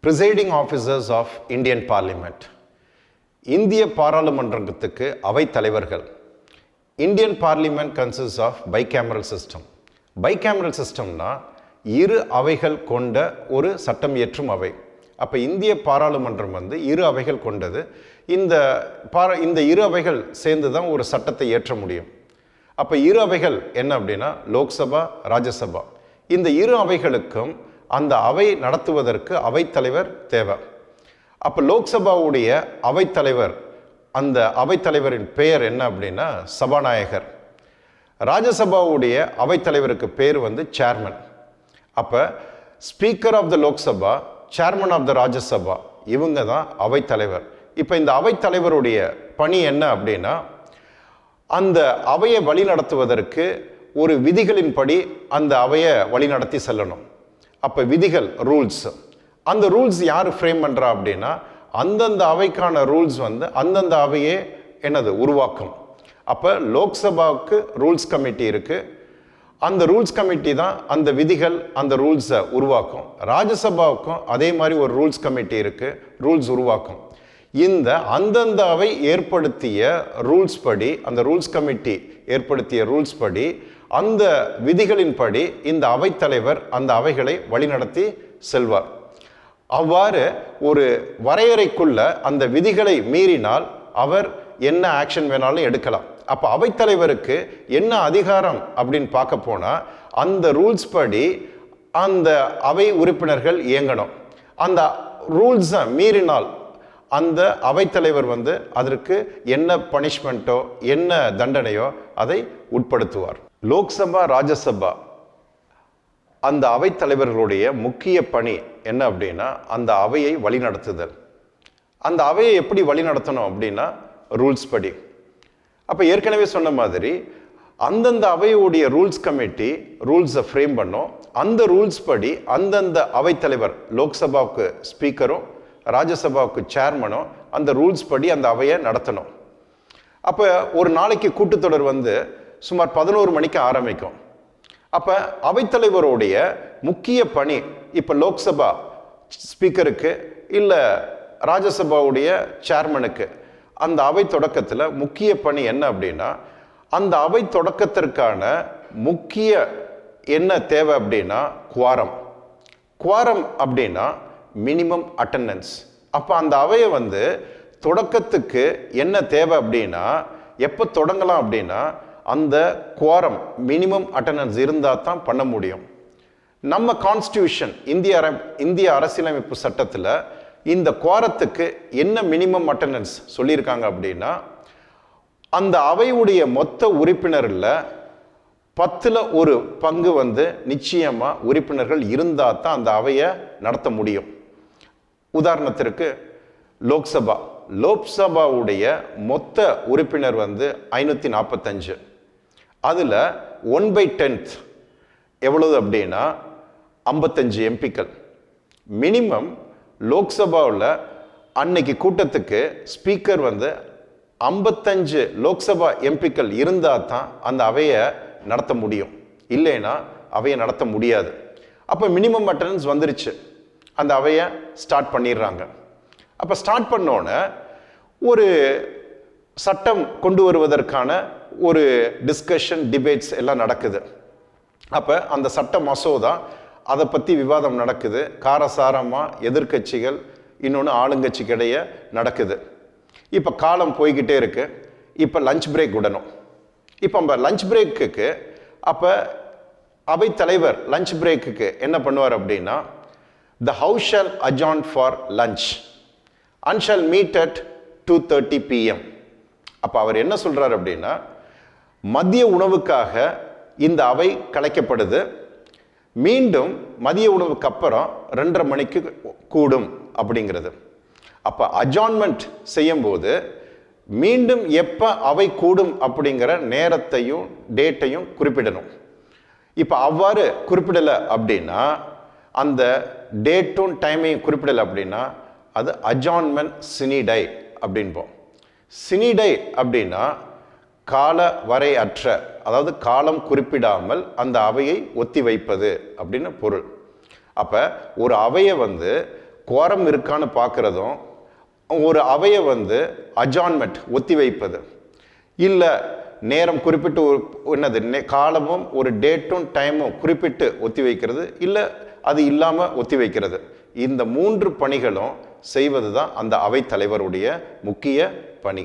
Presiding officers of Indian Parliament. இந்திய பாராளுமன்றத்துக்கு அவை தலைவர்கள். Indian Parliament consists of bicameral system. Bicameral systemனா இரு அவைகள் கொண்ட ஒரு சட்டம் இயற்றும் அவை. அப்ப இந்திய பாராளுமன்றம் இரு அவைகள் கொண்டது. இந்த இரு அவைகள் சேர்ந்து தான் ஒரு சட்டத்தை இயற்ற முடியும். அப்ப இரு அவைகள் என்ன அப்படின்னா லோக்சபா, ராஜ்யசபா. இந்த இரு அவைகளுக்கும் அந்த அவை நடத்துவதற்கு அவைத்தலைவர் தேவை. அப்போ லோக்சபாவுடைய அவைத்தலைவர், அந்த அவைத்தலைவரின் பெயர் என்ன அப்படின்னா சபாநாயகர். ராஜ்யசபாவுடைய அவைத்தலைவருக்கு பேர் சேர்மன். அப்போ speaker of the Lok Sabha, chairman of the Rajya Sabha, இவங்க தான் அவைத்தலைவர். இப்போ இந்த அவைத்தலைவருடைய பணி என்ன அப்படின்னா அந்த அவையை வழி நடத்துவதற்கு ஒரு விதிகளின்படி அந்த அவையை வழி நடத்தி செல்லணும். அப்போ விதிகள், ரூல்ஸ், அந்த ரூல்ஸ் யார் ஃப்ரேம் பண்ணுறா அப்படின்னா அந்தந்த அவைக்கான ரூல்ஸ் அந்தந்த அவையே உருவாக்கும். அப்போ லோக்சபாவுக்கு ரூல்ஸ் கமிட்டி இருக்குது. அந்த ரூல்ஸ் கமிட்டி தான் அந்த விதிகள், அந்த ரூல்ஸை உருவாக்கும். ராஜ்யசபாவுக்கும் அதே மாதிரி ஒரு ரூல்ஸ் கமிட்டி இருக்குது, ரூல்ஸ் உருவாக்கும். இந்த அந்தந்த அவை ஏற்படுத்திய ரூல்ஸ் படி, அந்த ரூல்ஸ் கமிட்டி ஏற்படுத்திய ரூல்ஸ் படி, அந்த விதிகளின்படி இந்த அவைத்தலைவர் அந்த அவைகளை வழிநடத்தி செல்வார். அவ்வாறு ஒரு வரையறைக்குள்ள அந்த விதிகளை மீறினால் அவர் என்ன ஆக்ஷன் வேணாலும் எடுக்கலாம். அப்போ அவைத்தலைவருக்கு என்ன அதிகாரம் அப்படின்னு பார்க்க போனால் அந்த ரூல்ஸ் படி அந்த அவை உறுப்பினர்கள் இயங்கணும். அந்த ரூல்ஸை மீறினால் அந்த அவைத்தலைவர் அதற்கு என்ன பனிஷ்மெண்ட்டோ என்ன தண்டனையோ அதை உட்படுத்துவார். லோக்சபா, ராஜ்யசபா அந்த அவைத்தலைவர்களுடைய முக்கிய பணி என்ன அப்படின்னா அந்த அவையை வழிநடத்துதல். அந்த அவையை எப்படி வழிநடத்தணும் அப்படின்னா ரூல்ஸ் படி. அப்போ ஏற்கனவே சொன்ன மாதிரி அந்தந்த அவையுடைய ரூல்ஸ் கமிட்டி ரூல்ஸை ஃப்ரேம் பண்ணும். அந்த ரூல்ஸ் படி அந்தந்த அவைத்தலைவர், லோக்சபாவுக்கு ஸ்பீக்கரும் ராஜ்யசபாவுக்கு சேர்மனும் அந்த ரூல்ஸ் படி அந்த அவையை நடத்தணும். அப்போ ஒரு நாளைக்கு கூட்டத்தொடர் சுமார் 11 மணிக்கு ஆரம்பிக்கும். அப்போ அவைத்தலைவருடைய முக்கிய பணி, இப்போ லோக்சபா ஸ்பீக்கருக்கு இல்லை ராஜ்யசபாவுடைய சேர்மனுக்கு அந்த அவை தொடக்கத்தில் முக்கிய பணி என்ன அப்படின்னா அந்த அவை தொடக்கத்திற்கான முக்கிய என்ன தேவை அப்படின்னா குவாரம். குவாரம் அப்படின்னா மினிமம் அட்டெண்டன்ஸ். அப்போ அந்த அவையை தொடக்கத்துக்கு என்ன தேவை அப்படின்னா எப்போ தொடங்கலாம் அப்படின்னா அந்த குவாரம் மினிமம் அட்டெண்டன்ஸ் இருந்தால் தான் பண்ண முடியும். நம்ம கான்ஸ்டியூஷன், இந்திய அரசியலமைப்பு சட்டத்தில் இந்த குவாரத்துக்கு என்ன மினிமம் அட்டெண்டன்ஸ் சொல்லியிருக்காங்க அப்படின்னா அந்த அவையுடைய மொத்த உறுப்பினரில் 10ல் 1 பங்கு நிச்சயமாக உறுப்பினர்கள் இருந்தால் தான் அந்த அவையை நடத்த முடியும். உதாரணத்திற்கு லோக்சபாவுடைய மொத்த உறுப்பினர் 545. அதில் 1/10 எவ்வளவு அப்படின்னா 55 எம்பிக்கள். மினிமம் லோக்சபாவில் அன்னைக்கு கூட்டத்துக்கு ஸ்பீக்கர் 55 லோக்சபா எம்பிக்கள் இருந்தால் தான் அந்த அவையை நடத்த முடியும். இல்லைன்னா அவையை நடத்த முடியாது. அப்போ மினிமம் அட்டெண்டன்ஸ் வந்துருச்சு, அந்த அவையை ஸ்டார்ட் பண்ணிடுறாங்க. அப்போ ஸ்டார்ட் பண்ணோன்னே ஒரு சட்டம் கொண்டு வருவதற்கான ஒரு டிஸ்கஷன், டிபேட்ஸ் எல்லாம் நடக்குது. அப்போ அந்த சட்ட மசோதா அதை பற்றி விவாதம் நடக்குது. காரசாரமாக எதிர்கட்சிகள் இன்னொன்று ஆளுங்கட்சிக்கிடையே நடக்குது. இப்போ காலம் போய்கிட்டே இருக்கு. இப்போ லஞ்ச் பிரேக் விடணும். இப்போ நம்ம லஞ்ச் பிரேக்குக்கு அப்போ அவைத்தலைவர் லஞ்ச் பிரேக்குக்கு என்ன பண்ணுவார் அப்படின்னா the house shall adjourn for lunch and shall meet at 2:30 PM. அப்போ அவர் என்ன சொல்றார் அப்படின்னா மதிய உணவுக்காக இந்த அவை கலைக்கப்படுது, மீண்டும் மதிய உணவுக்கு அப்புறம் 2:30 மணிக்கு கூடும் அப்படிங்கிறது. அப்போ அட்ஜார்ன்மெண்ட் செய்யும்போது மீண்டும் எப்போ அவை கூடும் அப்படிங்கிற நேரத்தையும் டேட்டையும் குறிப்பிடணும். இப்போ அவ்வாறு குறிப்பிடலை அப்படின்னா அந்த டேட்டும் டைமையும் குறிப்பிடலை அப்படின்னா அது அட்ஜார்ன்மெண்ட் சினிடை அப்படின்போம். சினிடை அப்படின்னா கால வரையற்ற, அதாவது காலம் குறிப்பிடாமல் அந்த அவையை ஒத்தி வைப்பது அப்படின்னு பொருள். அப்போ ஒரு அவையை குவாரம் இருக்கான்னு பார்க்குறதும், ஒரு அவையை வந்து அஜான்மெண்ட் ஒத்தி வைப்பது, இல்லை நேரம் குறிப்பிட்டு என்னது காலமும் ஒரு டேட்டும் டைமும் குறிப்பிட்டு ஒத்தி வைக்கிறது, இல்லை அது இல்லாமல் ஒத்தி வைக்கிறது. இந்த 3 பணிகளும் செய்வது தான் அந்த அவைத்தலைவருடைய முக்கிய பணி.